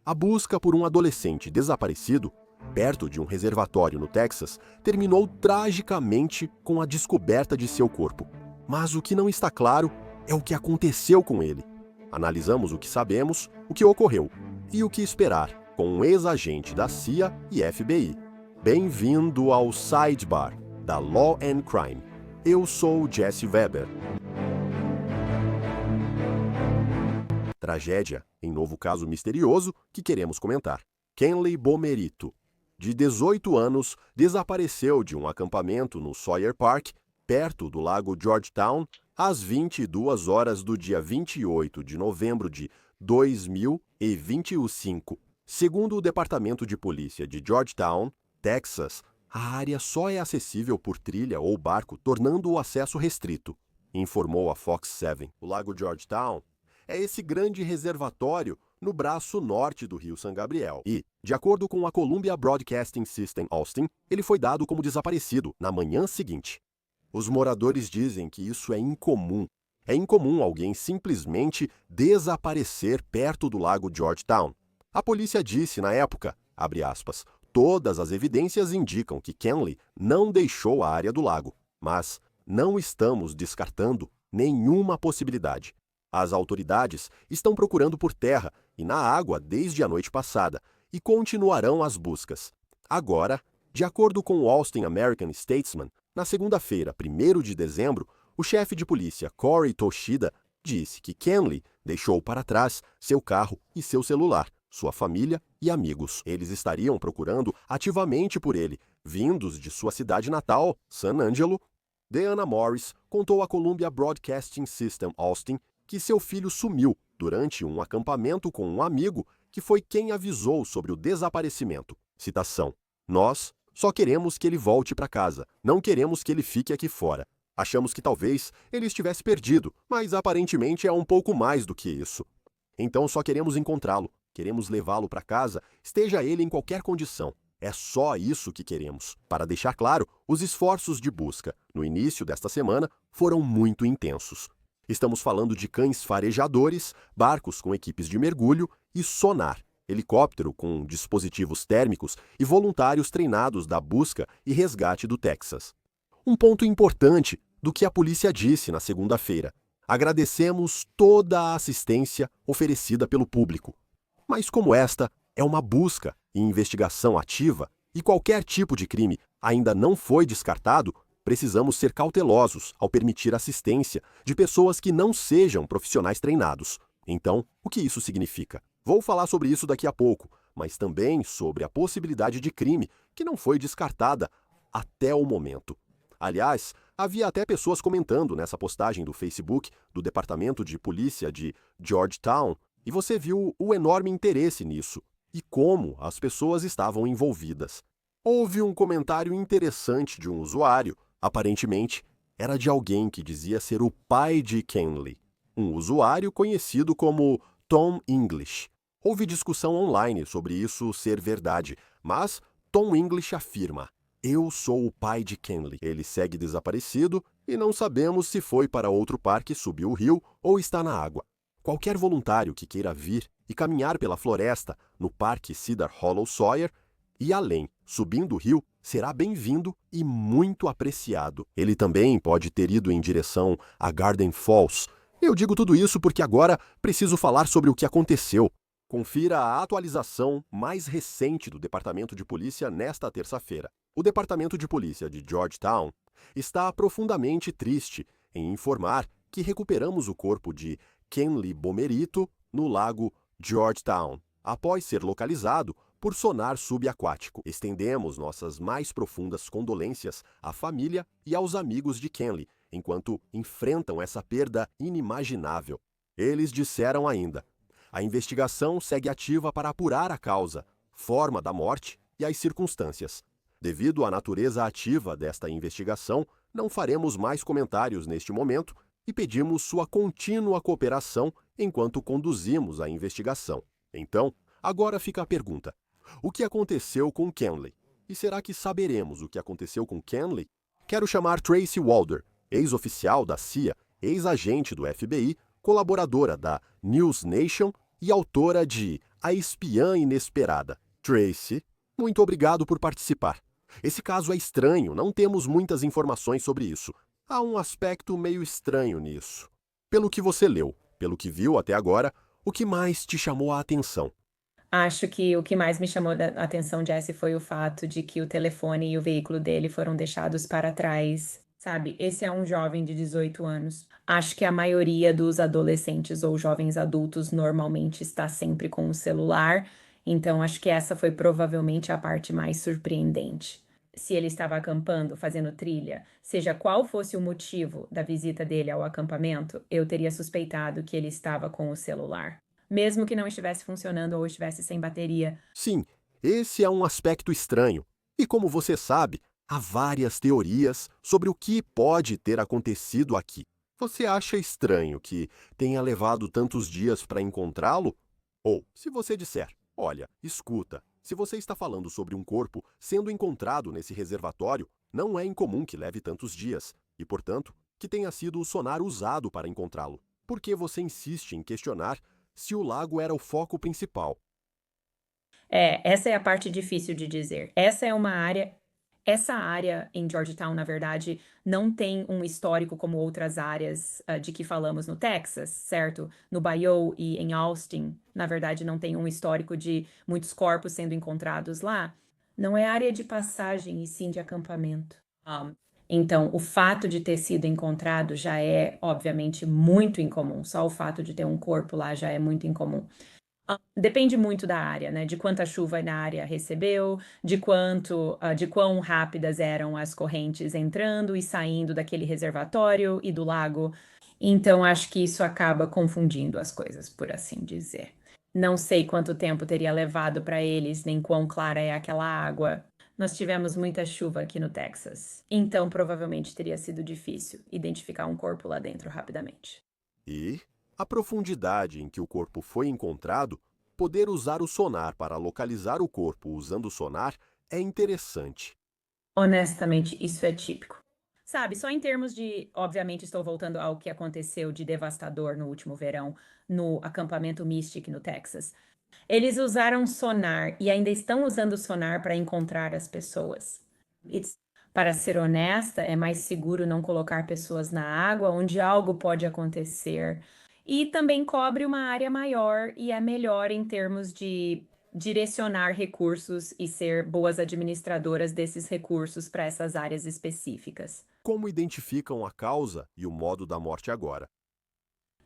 A busca por um adolescente desaparecido, perto de um reservatório no Texas, terminou tragicamente com a descoberta de seu corpo. Mas o que não está claro é o que aconteceu com ele. Analisamos o que sabemos, o que ocorreu e o que esperar com um ex-agente da CIA e FBI. Bem-vindo ao Sidebar da Law and Crime. Eu sou Jesse Weber. Tragédia em novo caso misterioso que queremos comentar. Kenley Bomerito, de 18 anos, desapareceu de um acampamento no Sawyer Park, perto do lago Georgetown, às 22 horas do dia 28 de novembro de 2025. Segundo o Departamento de Polícia de Georgetown, Texas, a área só é acessível por trilha ou barco, tornando o acesso restrito, informou a Fox 7. O lago Georgetown é esse grande reservatório no braço norte do rio San Gabriel e, de acordo com a Columbia Broadcasting System Austin, ele foi dado como desaparecido na manhã seguinte. Os moradores dizem que isso é incomum. É incomum alguém simplesmente desaparecer perto do lago Georgetown. A polícia disse na época, abre aspas, todas as evidências indicam que Kenley não deixou a área do lago, mas não estamos descartando nenhuma possibilidade. As autoridades estão procurando por terra e na água desde a noite passada e continuarão as buscas. Agora, de acordo com o Austin American Statesman, na segunda-feira, 1º de dezembro, o chefe de polícia Corey Toshida disse que Kenley deixou para trás seu carro e seu celular, sua família e amigos. Eles estariam procurando ativamente por ele, vindos de sua cidade natal, San Angelo. Deanna Morris contou à Columbia Broadcasting System Austin que seu filho sumiu durante um acampamento com um amigo que foi quem avisou sobre o desaparecimento. Citação: "Nós só queremos que ele volte para casa, não queremos que ele fique aqui fora. Achamos que talvez ele estivesse perdido, mas aparentemente é um pouco mais do que isso. Então só queremos encontrá-lo, queremos levá-lo para casa, esteja ele em qualquer condição. É só isso que queremos." Para deixar claro, os esforços de busca no início desta semana foram muito intensos. Estamos falando de cães farejadores, barcos com equipes de mergulho e sonar, helicóptero com dispositivos térmicos e voluntários treinados da busca e resgate do Texas. Um ponto importante do que a polícia disse na segunda-feira: agradecemos toda a assistência oferecida pelo público. Mas como esta é uma busca e investigação ativa e qualquer tipo de crime ainda não foi descartado, precisamos ser cautelosos ao permitir assistência de pessoas que não sejam profissionais treinados. Então, o que isso significa? Vou falar sobre isso daqui a pouco, mas também sobre a possibilidade de crime que não foi descartada até o momento. Aliás, havia até pessoas comentando nessa postagem do Facebook do Departamento de Polícia de Georgetown, e você viu o enorme interesse nisso e como as pessoas estavam envolvidas. Houve um comentário interessante de um usuário. Aparentemente, era de alguém que dizia ser o pai de Kenley, um usuário conhecido como Tom English. Houve discussão online sobre isso ser verdade, mas Tom English afirma: "Eu sou o pai de Kenley. Ele segue desaparecido e não sabemos se foi para outro parque, subiu o rio ou está na água. Qualquer voluntário que queira vir e caminhar pela floresta no Parque Cedar Hollow Sawyer e além, subindo o rio, será bem-vindo e muito apreciado." Ele também pode ter ido em direção a Garden Falls. Eu digo tudo isso porque agora preciso falar sobre o que aconteceu. Confira a atualização mais recente do Departamento de Polícia nesta terça-feira. O Departamento de Polícia de Georgetown está profundamente triste em informar que recuperamos o corpo de Kenley Bomerito no lago Georgetown, após ser localizado por sonar subaquático. Estendemos nossas mais profundas condolências à família e aos amigos de Kenley, enquanto enfrentam essa perda inimaginável. Eles disseram ainda: a investigação segue ativa para apurar a causa, forma da morte e as circunstâncias. Devido à natureza ativa desta investigação, não faremos mais comentários neste momento e pedimos sua contínua cooperação enquanto conduzimos a investigação. Então, agora fica a pergunta: o que aconteceu com Kenley? E será que saberemos o que aconteceu com Kenley? Quero chamar Tracy Walder, ex-oficial da CIA, ex-agente do FBI, colaboradora da News Nation e autora de A espiã inesperada. Tracy, muito obrigado por participar. Esse caso é estranho, não temos muitas informações sobre isso. Há um aspecto meio estranho nisso. Pelo que você leu, pelo que viu até agora, o que mais te chamou a atenção? Acho que o que mais me chamou a atenção, Jesse, foi o fato de que o telefone e o veículo dele foram deixados para trás, sabe? Esse é um jovem de 18 anos. Acho que a maioria dos adolescentes ou jovens adultos normalmente está sempre com o celular, então acho que essa foi provavelmente a parte mais surpreendente. Se ele estava acampando, fazendo trilha, seja qual fosse o motivo da visita dele ao acampamento, eu teria suspeitado que ele estava com o celular. Mesmo que não estivesse funcionando ou estivesse sem bateria. Sim, esse é um aspecto estranho. E como você sabe, há várias teorias sobre o que pode ter acontecido aqui. Você acha estranho que tenha levado tantos dias para encontrá-lo? Ou, se você disser, olha, escuta, se você está falando sobre um corpo sendo encontrado nesse reservatório, não é incomum que leve tantos dias e, portanto, que tenha sido o sonar usado para encontrá-lo. Por que você insiste em questionar se o lago era o foco principal? Essa é a parte difícil de dizer. Essa área em Georgetown, na verdade, não tem um histórico como outras áreas, de que falamos no Texas, certo? No Bayou e em Austin, na verdade, não tem um histórico de muitos corpos sendo encontrados lá. Não é área de passagem e sim de acampamento. Então, o fato de ter sido encontrado já é, obviamente, muito incomum. Só o fato de ter um corpo lá já é muito incomum. Depende muito da área, né? De quanta chuva na área recebeu, de quão rápidas eram as correntes entrando e saindo daquele reservatório e do lago. Então, acho que isso acaba confundindo as coisas, por assim dizer. Não sei quanto tempo teria levado para eles, nem quão clara é aquela água. Nós tivemos muita chuva aqui no Texas, então provavelmente teria sido difícil identificar um corpo lá dentro rapidamente. E a profundidade em que o corpo foi encontrado, poder usar o sonar para localizar o corpo usando o sonar é interessante. Honestamente, isso é típico. Sabe, só em termos de, obviamente, estou voltando ao que aconteceu de devastador no último verão, no acampamento Mystic, no Texas. Eles usaram sonar e ainda estão usando sonar para encontrar as pessoas. It's- para ser honesta, é mais seguro não colocar pessoas na água onde algo pode acontecer. E também cobre uma área maior e é melhor em termos de direcionar recursos e ser boas administradoras desses recursos para essas áreas específicas. Como identificam a causa e o modo da morte agora?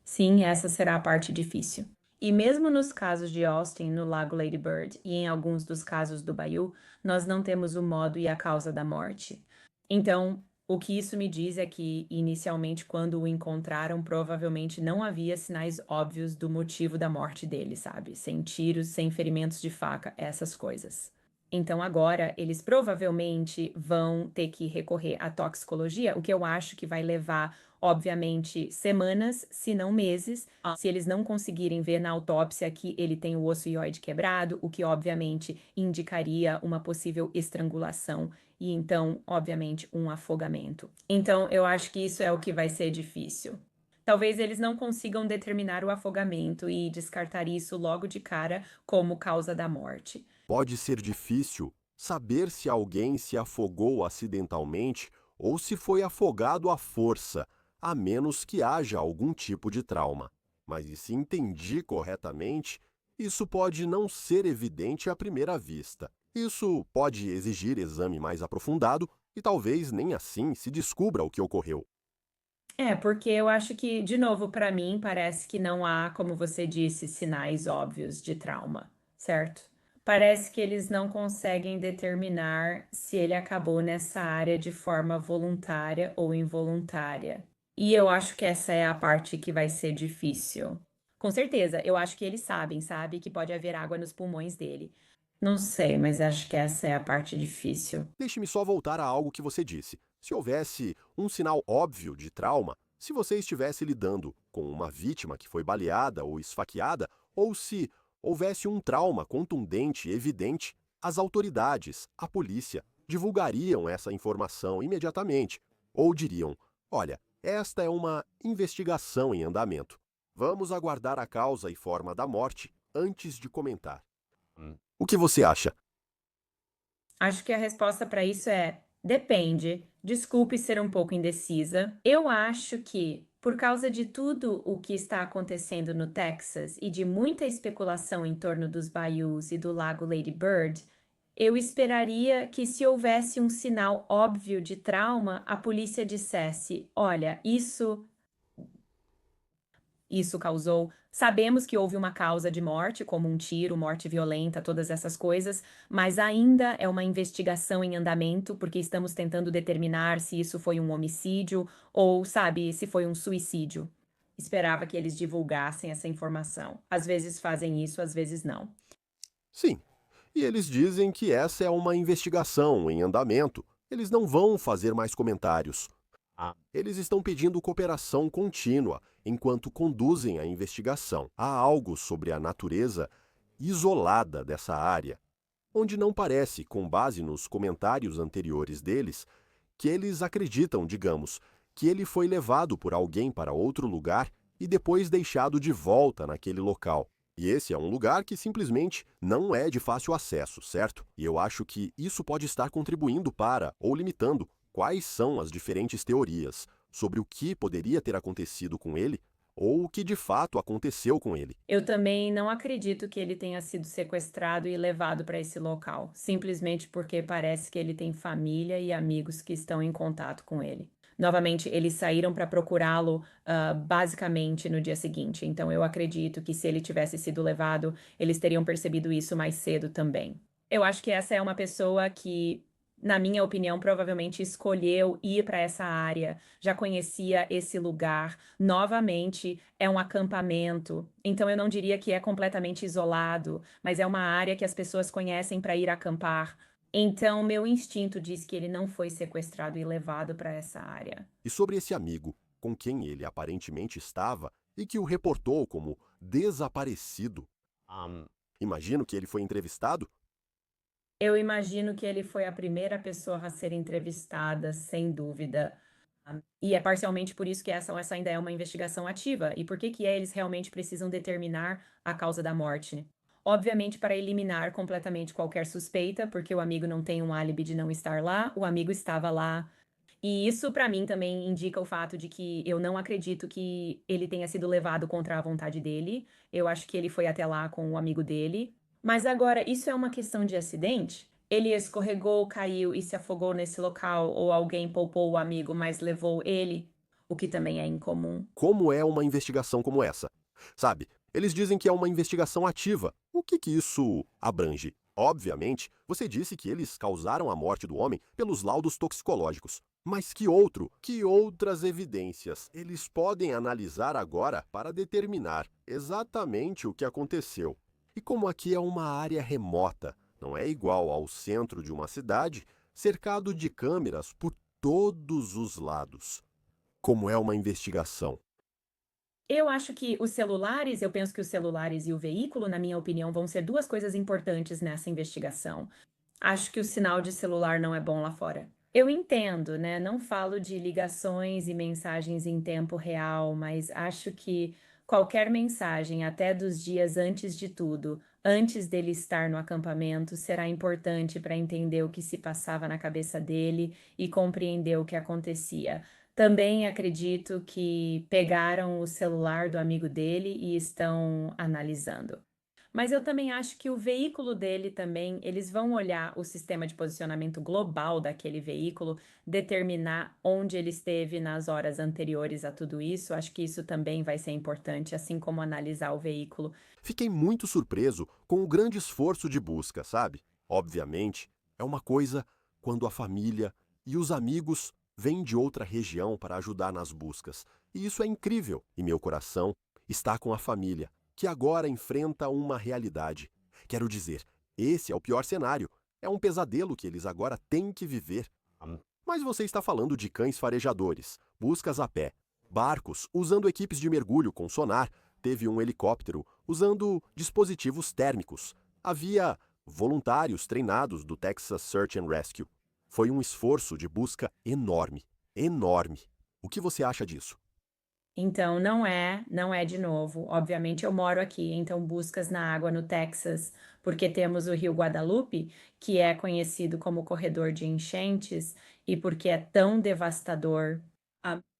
Sim, essa será a parte difícil. E mesmo nos casos de Austin, no Lago Lady Bird, e em alguns dos casos do Bayou, nós não temos o modo e a causa da morte. Então, o que isso me diz é que, inicialmente, quando o encontraram, provavelmente não havia sinais óbvios do motivo da morte dele, sabe? Sem tiros, sem ferimentos de faca, essas coisas. Então, agora, eles provavelmente vão ter que recorrer à toxicologia, o que eu acho que vai levar, obviamente, semanas, se não meses, se eles não conseguirem ver na autópsia que ele tem o osso ióide quebrado, o que obviamente indicaria uma possível estrangulação e então, obviamente, um afogamento. Então, eu acho que isso é o que vai ser difícil. Talvez eles não consigam determinar o afogamento e descartar isso logo de cara como causa da morte. Pode ser difícil saber se alguém se afogou acidentalmente ou se foi afogado à força, a menos que haja algum tipo de trauma. Mas e se entendi corretamente, isso pode não ser evidente à primeira vista. Isso pode exigir exame mais aprofundado e talvez nem assim se descubra o que ocorreu. Porque eu acho que, de novo, para mim, parece que não há, como você disse, sinais óbvios de trauma, certo? Parece que eles não conseguem determinar se ele acabou nessa área de forma voluntária ou involuntária. E eu acho que essa é a parte que vai ser difícil. Com certeza, eu acho que eles sabem, sabe, que pode haver água nos pulmões dele. Não sei, mas acho que essa é a parte difícil. Deixe-me só voltar a algo que você disse. Se houvesse um sinal óbvio de trauma, se você estivesse lidando com uma vítima que foi baleada ou esfaqueada, ou se houvesse um trauma contundente e evidente, as autoridades, a polícia, divulgariam essa informação imediatamente. Ou diriam: olha, esta é uma investigação em andamento. Vamos aguardar a causa e forma da morte antes de comentar. O que você acha? Acho que a resposta para isso é: depende. Desculpe ser um pouco indecisa. Eu acho que, por causa de tudo o que está acontecendo no Texas e de muita especulação em torno dos Bayous e do Lago Lady Bird, eu esperaria que, se houvesse um sinal óbvio de trauma, a polícia dissesse: olha, isso causou. Sabemos que houve uma causa de morte, como um tiro, morte violenta, todas essas coisas, mas ainda é uma investigação em andamento, porque estamos tentando determinar se isso foi um homicídio ou, sabe, se foi um suicídio. Esperava que eles divulgassem essa informação. Às vezes fazem isso, às vezes não. Sim. E eles dizem que essa é uma investigação em andamento. Eles não vão fazer mais comentários. Eles estão pedindo cooperação contínua enquanto conduzem a investigação. Há algo sobre a natureza isolada dessa área, onde não parece, com base nos comentários anteriores deles, que eles acreditam, digamos, que ele foi levado por alguém para outro lugar e depois deixado de volta naquele local. E esse é um lugar que simplesmente não é de fácil acesso, certo? E eu acho que isso pode estar contribuindo para, ou limitando, quais são as diferentes teorias sobre o que poderia ter acontecido com ele ou o que de fato aconteceu com ele. Eu também não acredito que ele tenha sido sequestrado e levado para esse local, simplesmente porque parece que ele tem família e amigos que estão em contato com ele. Novamente, eles saíram para procurá-lo, basicamente no dia seguinte. Então, eu acredito que, se ele tivesse sido levado, eles teriam percebido isso mais cedo também. Eu acho que essa é uma pessoa que, na minha opinião, provavelmente escolheu ir para essa área, já conhecia esse lugar. Novamente, é um acampamento, então eu não diria que é completamente isolado, mas é uma área que as pessoas conhecem para ir acampar. Então, meu instinto diz que ele não foi sequestrado e levado para essa área. E sobre esse amigo com quem ele aparentemente estava e que o reportou como desaparecido. Imagino que ele foi entrevistado. Eu imagino que ele foi a primeira pessoa a ser entrevistada, sem dúvida. E é parcialmente por isso que essa ainda é uma investigação ativa. E por que que eles realmente precisam determinar a causa da morte? Obviamente, para eliminar completamente qualquer suspeita, porque o amigo não tem um álibi de não estar lá, o amigo estava lá. E isso, para mim, também indica o fato de que eu não acredito que ele tenha sido levado contra a vontade dele. Eu acho que ele foi até lá com o amigo dele. Mas agora, isso é uma questão de acidente? Ele escorregou, caiu e se afogou nesse local, ou alguém poupou o amigo, mas levou ele, o que também é incomum. Como é uma investigação como essa? Sabe, eles dizem que é uma investigação ativa. O que isso abrange? Obviamente, você disse que eles causaram a morte do homem pelos laudos toxicológicos. Mas que outras evidências eles podem analisar agora para determinar exatamente o que aconteceu? E como aqui é uma área remota, não é igual ao centro de uma cidade, cercado de câmeras por todos os lados. Como é uma investigação? Eu acho que os celulares, eu penso que os celulares e o veículo, na minha opinião, vão ser duas coisas importantes nessa investigação. Acho que o sinal de celular não é bom lá fora. Eu entendo, né? Não falo de ligações e mensagens em tempo real, mas acho que qualquer mensagem, até dos dias antes de tudo, antes dele estar no acampamento, será importante para entender o que se passava na cabeça dele e compreender o que acontecia. Também acredito que pegaram o celular do amigo dele e estão analisando. Mas eu também acho que o veículo dele também, eles vão olhar o sistema de posicionamento global daquele veículo, determinar onde ele esteve nas horas anteriores a tudo isso. Acho que isso também vai ser importante, assim como analisar o veículo. Fiquei muito surpreso com o grande esforço de busca, sabe? Obviamente, é uma coisa quando a família e os amigos vêm de outra região para ajudar nas buscas. E isso é incrível. E meu coração está com a família, que agora enfrenta uma realidade. Quero dizer, esse é o pior cenário. É um pesadelo que eles agora têm que viver. Mas você está falando de cães farejadores, buscas a pé, barcos usando equipes de mergulho com sonar, teve um helicóptero usando dispositivos térmicos. Havia voluntários treinados do Texas Search and Rescue. Foi um esforço de busca enorme, enorme. O que você acha disso? Então não é de novo. Obviamente eu moro aqui, então buscas na água no Texas, porque temos o Rio Guadalupe, que é conhecido como corredor de enchentes, e porque é tão devastador.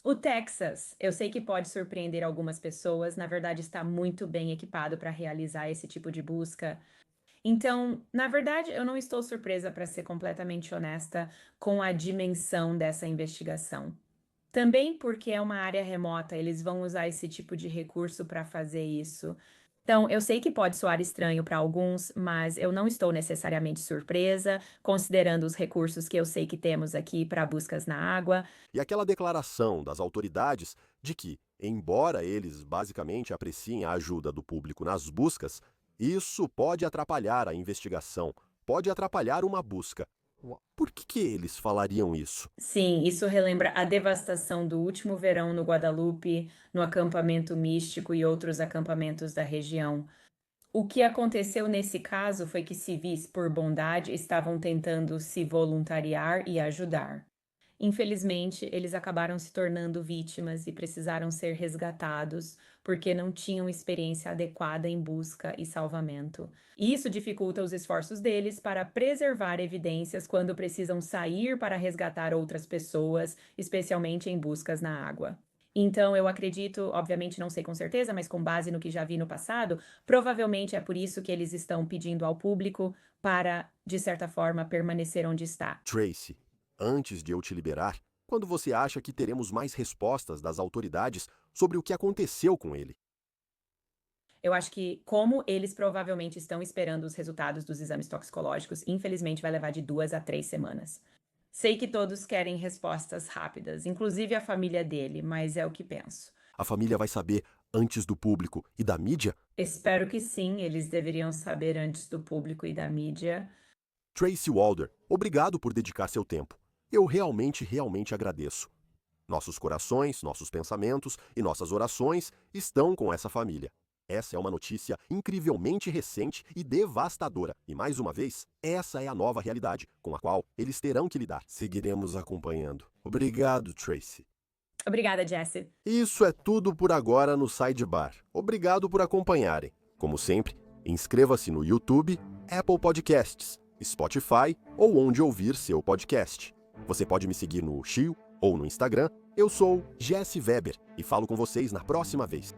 O Texas, eu sei que pode surpreender algumas pessoas, na verdade está muito bem equipado para realizar esse tipo de busca. Então, na verdade, eu não estou surpresa, para ser completamente honesta, com a dimensão dessa investigação. Também porque é uma área remota, eles vão usar esse tipo de recurso para fazer isso. Então, eu sei que pode soar estranho para alguns, mas eu não estou necessariamente surpresa, considerando os recursos que eu sei que temos aqui para buscas na água. E aquela declaração das autoridades de que, embora eles basicamente apreciem a ajuda do público nas buscas, isso pode atrapalhar a investigação, pode atrapalhar uma busca. Por que eles falariam isso? Sim, isso relembra a devastação do último verão no Guadalupe, no acampamento místico e outros acampamentos da região. O que aconteceu nesse caso foi que civis, por bondade, estavam tentando se voluntariar e ajudar. Infelizmente, eles acabaram se tornando vítimas e precisaram ser resgatados porque não tinham experiência adequada em busca e salvamento. E isso dificulta os esforços deles para preservar evidências quando precisam sair para resgatar outras pessoas, especialmente em buscas na água. Então, eu acredito, obviamente não sei com certeza, mas com base no que já vi no passado, provavelmente é por isso que eles estão pedindo ao público para, de certa forma, permanecer onde está. Tracy, antes de eu te liberar, quando você acha que teremos mais respostas das autoridades sobre o que aconteceu com ele? Eu acho que, como eles provavelmente estão esperando os resultados dos exames toxicológicos, infelizmente vai levar de 2 a 3 semanas. Sei que todos querem respostas rápidas, inclusive a família dele, mas é o que penso. A família vai saber antes do público e da mídia? Espero que sim, eles deveriam saber antes do público e da mídia. Tracy Walder, obrigado por dedicar seu tempo. Eu realmente agradeço. Nossos corações, nossos pensamentos e nossas orações estão com essa família. Essa é uma notícia incrivelmente recente e devastadora. E mais uma vez, essa é a nova realidade com a qual eles terão que lidar. Seguiremos acompanhando. Obrigado, Tracy. Obrigada, Jesse. Isso é tudo por agora no Sidebar. Obrigado por acompanharem. Como sempre, inscreva-se no YouTube, Apple Podcasts, Spotify ou onde ouvir seu podcast. Você pode me seguir no Shio ou no Instagram. Eu sou Jesse Weber e falo com vocês na próxima vez.